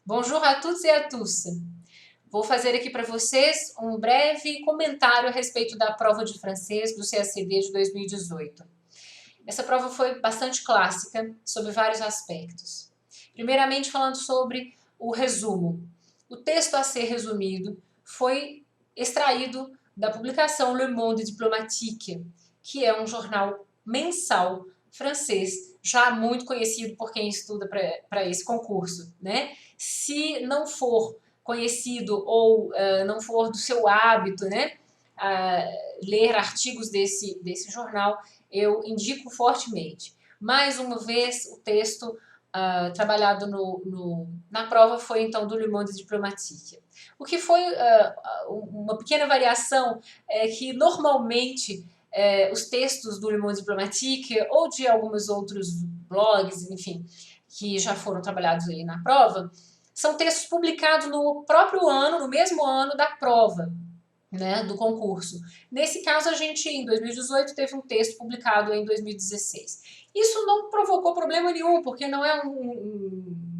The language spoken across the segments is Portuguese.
Bonjour à toutes et à tous. Vou fazer aqui para vocês um breve comentário a respeito da prova de francês do CACD de 2018. Essa prova foi bastante clássica, sobre vários aspectos. Primeiramente, falando sobre o resumo. O texto a ser resumido foi extraído da publicação Le Monde Diplomatique, que é um jornal mensal francês, já muito conhecido por quem estuda para esse concurso, né? Se não for conhecido ou não for do seu hábito, né, ler artigos desse jornal, eu indico fortemente. Mais uma vez, o texto trabalhado na prova foi, então, do Le Monde Diplomatique. O que foi uma pequena variação é que, normalmente, os textos do Le Monde Diplomatique ou de alguns outros blogs, enfim, que já foram trabalhados aí na prova, são textos publicados no próprio ano, no mesmo ano da prova, né, do concurso. Nesse caso, a gente, em 2018, teve um texto publicado em 2016. Isso não provocou problema nenhum, porque não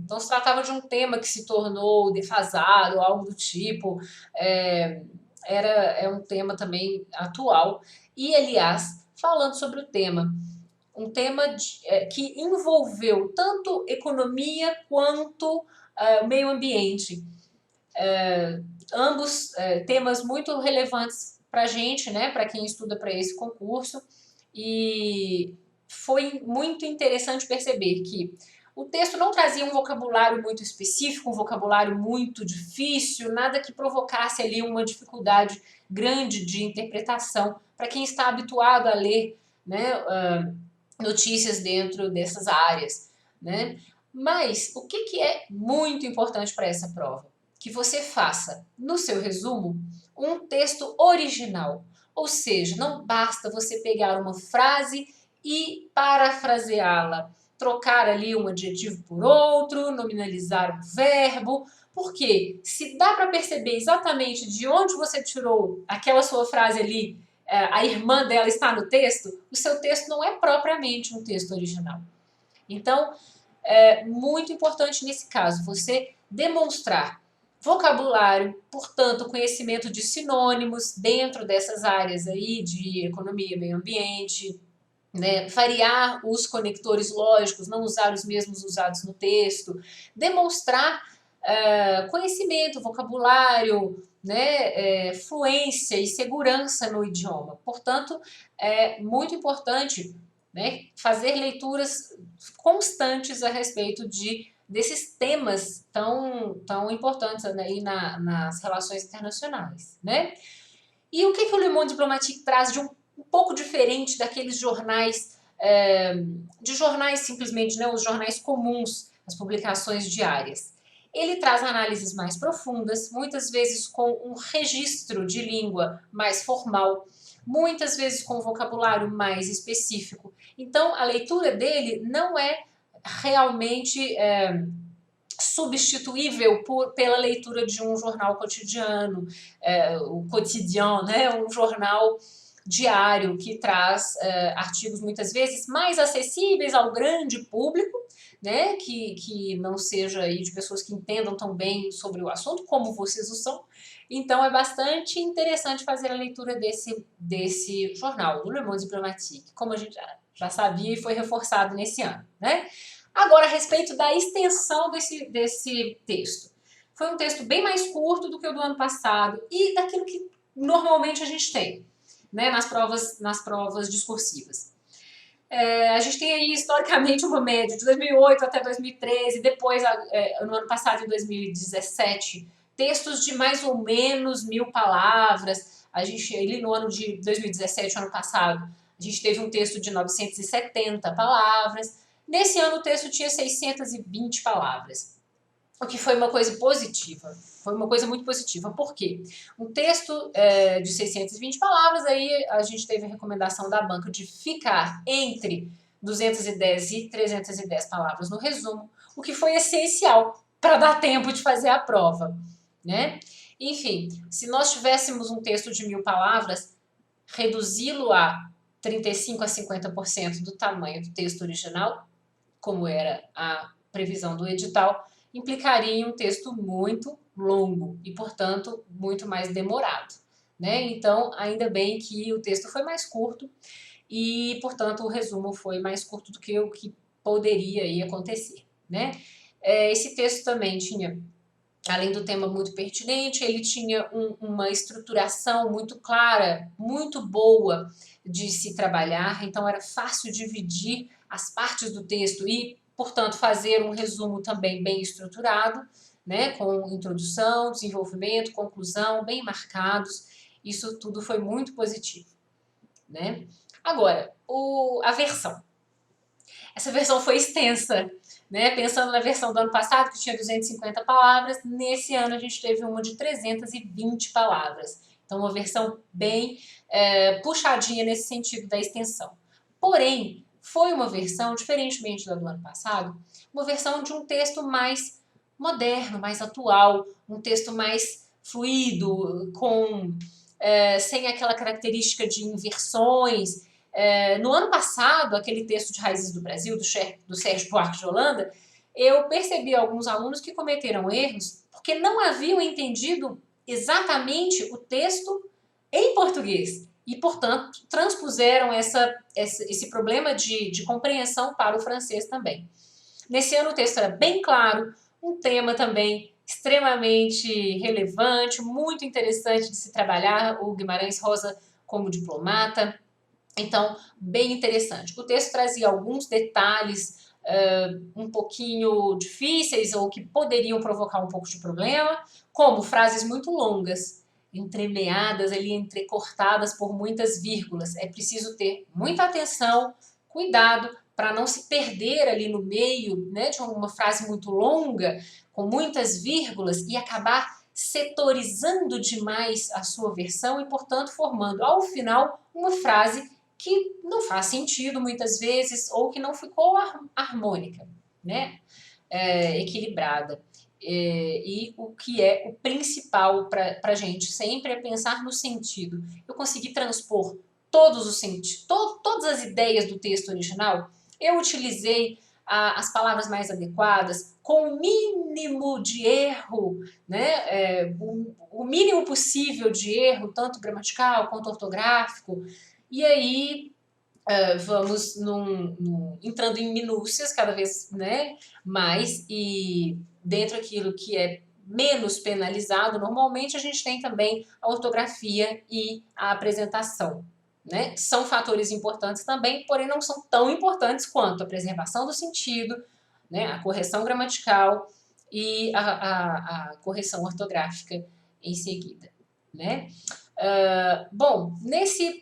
não se tratava de um tema que se tornou defasado, algo do tipo. É um tema também atual. E, aliás, falando sobre o tema, um tema que envolveu tanto economia quanto meio ambiente. Ambos temas muito relevantes para a gente, né, para quem estuda para esse concurso, e foi muito interessante perceber que o texto não trazia um vocabulário muito específico, um vocabulário muito difícil, nada que provocasse ali uma dificuldade grande de interpretação para quem está habituado a ler, né, notícias dentro dessas áreas, né? Mas o que é muito importante para essa prova? Que você faça, no seu resumo, um texto original. Ou seja, não basta você pegar uma frase e parafraseá-la, trocar ali um adjetivo por outro, nominalizar um verbo, porque se dá para perceber exatamente de onde você tirou aquela sua frase ali, a irmã dela está no texto, o seu texto não é propriamente um texto original. Então, é muito importante nesse caso você demonstrar vocabulário, portanto, conhecimento de sinônimos dentro dessas áreas aí de economia, meio ambiente, né? Variar os conectores lógicos, não usar os mesmos usados no texto, demonstrar conhecimento, vocabulário, né? Fluência e segurança no idioma. Portanto, é muito importante, né, fazer leituras constantes a respeito desses temas tão importantes, né, aí nas relações internacionais, né? E o que o Le Monde Diplomatique traz de um pouco diferente daqueles jornais, de jornais simplesmente, né, os jornais comuns, as publicações diárias? Ele traz análises mais profundas, muitas vezes com um registro de língua mais formal, muitas vezes com vocabulário mais específico. Então, a leitura dele não é realmente substituível pela leitura de um jornal cotidiano, o Quotidien, né? Um jornal diário que traz artigos muitas vezes mais acessíveis ao grande público, né? Que não seja aí de pessoas que entendam tão bem sobre o assunto como vocês o são. Então é bastante interessante fazer a leitura desse jornal, do Le Monde Diplomatique, como a gente já sabia e foi reforçado nesse ano, né? Agora, a respeito da extensão desse texto. Foi um texto bem mais curto do que o do ano passado e daquilo que normalmente a gente tem, né, nas provas discursivas. A gente tem aí, historicamente, uma média de 2008 até 2013, depois, no ano passado, em 2017, textos de mais ou menos 1.000 palavras. A gente, ali no ano de 2017, ano passado, a gente teve um texto de 970 palavras. Nesse ano, o texto tinha 620 palavras, o que foi uma coisa positiva. Foi uma coisa muito positiva. Por quê? Um texto de 620 palavras, aí a gente teve a recomendação da banca de ficar entre 210 e 310 palavras no resumo, o que foi essencial para dar tempo de fazer a prova, né? Enfim, se nós tivéssemos um texto de 1.000 palavras, reduzi-lo a 35 a 50% do tamanho do texto original, como era a previsão do edital, implicaria em um texto muito longo e, portanto, muito mais demorado, né? Então, ainda bem que o texto foi mais curto e, portanto, o resumo foi mais curto do que o que poderia aí acontecer, né? Esse texto também tinha, além do tema muito pertinente, ele tinha uma estruturação muito clara, muito boa de se trabalhar, então era fácil dividir as partes do texto e, portanto, fazer um resumo também bem estruturado, né, com introdução, desenvolvimento, conclusão, bem marcados. Isso tudo foi muito positivo, né? Agora, a versão. Essa versão foi extensa, né? Pensando na versão do ano passado, que tinha 250 palavras, nesse ano a gente teve uma de 320 palavras. Então, uma versão bem puxadinha nesse sentido da extensão. Porém, foi uma versão, diferentemente da do ano passado, uma versão de um texto mais moderno, mais atual, um texto mais fluido, sem aquela característica de inversões. No ano passado, aquele texto de Raízes do Brasil, do Sérgio Buarque de Holanda, eu percebi alguns alunos que cometeram erros porque não haviam entendido exatamente o texto em português e, portanto, transpuseram esse problema de compreensão para o francês também. Nesse ano o texto era bem claro, um tema também extremamente relevante, muito interessante de se trabalhar, o Guimarães Rosa como diplomata. Então, bem interessante. O texto trazia alguns detalhes um pouquinho difíceis ou que poderiam provocar um pouco de problema, como frases muito longas, entremeadas ali, entrecortadas por muitas vírgulas. É preciso ter muita atenção, cuidado para não se perder ali no meio, né, de uma frase muito longa, com muitas vírgulas e acabar setorizando demais a sua versão e, portanto, formando ao final uma frase que não faz sentido muitas vezes ou que não ficou harmônica, né? Equilibrada. E o que é o principal para a gente sempre é pensar no sentido. Eu consegui transpor todos os sentidos, todas as ideias do texto original. Eu utilizei as palavras mais adequadas, com o mínimo de erro, né? O mínimo possível de erro, tanto gramatical quanto ortográfico. E aí vamos entrando em minúcias cada vez, né, mais, e dentro daquilo que é menos penalizado, normalmente a gente tem também a ortografia e a apresentação, né? São fatores importantes também, porém não são tão importantes quanto a preservação do sentido, né, a correção gramatical e a correção ortográfica em seguida, né? Bom, nesse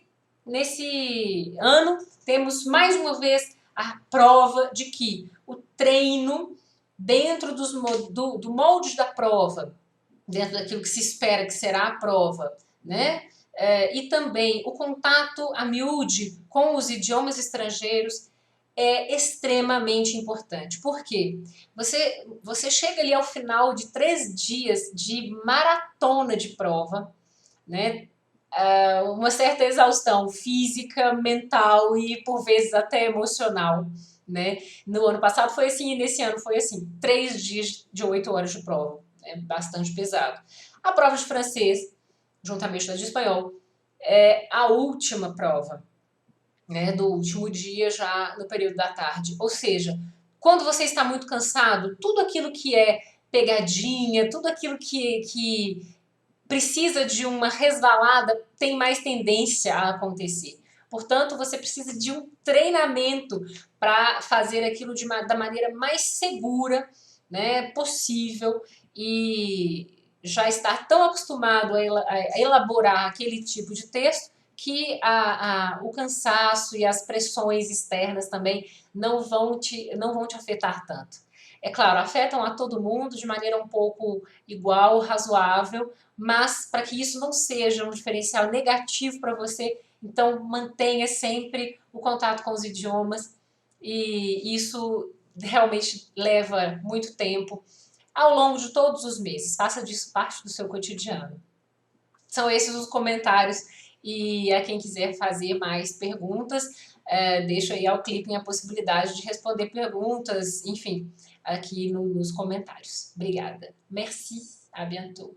ano, temos mais uma vez a prova de que o treino dentro do molde da prova, dentro daquilo que se espera que será a prova, né? E também o contato a miúde com os idiomas estrangeiros é extremamente importante. Por quê? Você chega ali ao final de 3 dias de maratona de prova, né? Uma certa exaustão física, mental e por vezes até emocional, né? No ano passado foi assim e nesse ano foi assim, 3 dias de 8 horas de prova, é bastante pesado. A prova de francês, juntamente com a de espanhol, é a última prova, né? Do último dia já no período da tarde, ou seja, quando você está muito cansado, tudo aquilo que é pegadinha, tudo aquilo que precisa de uma resvalada, tem mais tendência a acontecer. Portanto, você precisa de um treinamento para fazer aquilo da maneira mais segura, né, possível e já estar tão acostumado a elaborar aquele tipo de texto que o cansaço e as pressões externas também não vão te afetar tanto. É claro, afetam a todo mundo de maneira um pouco igual, razoável, mas para que isso não seja um diferencial negativo para você, então mantenha sempre o contato com os idiomas e isso realmente leva muito tempo ao longo de todos os meses. Faça disso parte do seu cotidiano. São esses os comentários e a quem quiser fazer mais perguntas, deixo aí ao Clipping a possibilidade de responder perguntas, enfim, aqui nos comentários. Obrigada. Merci, à bientôt.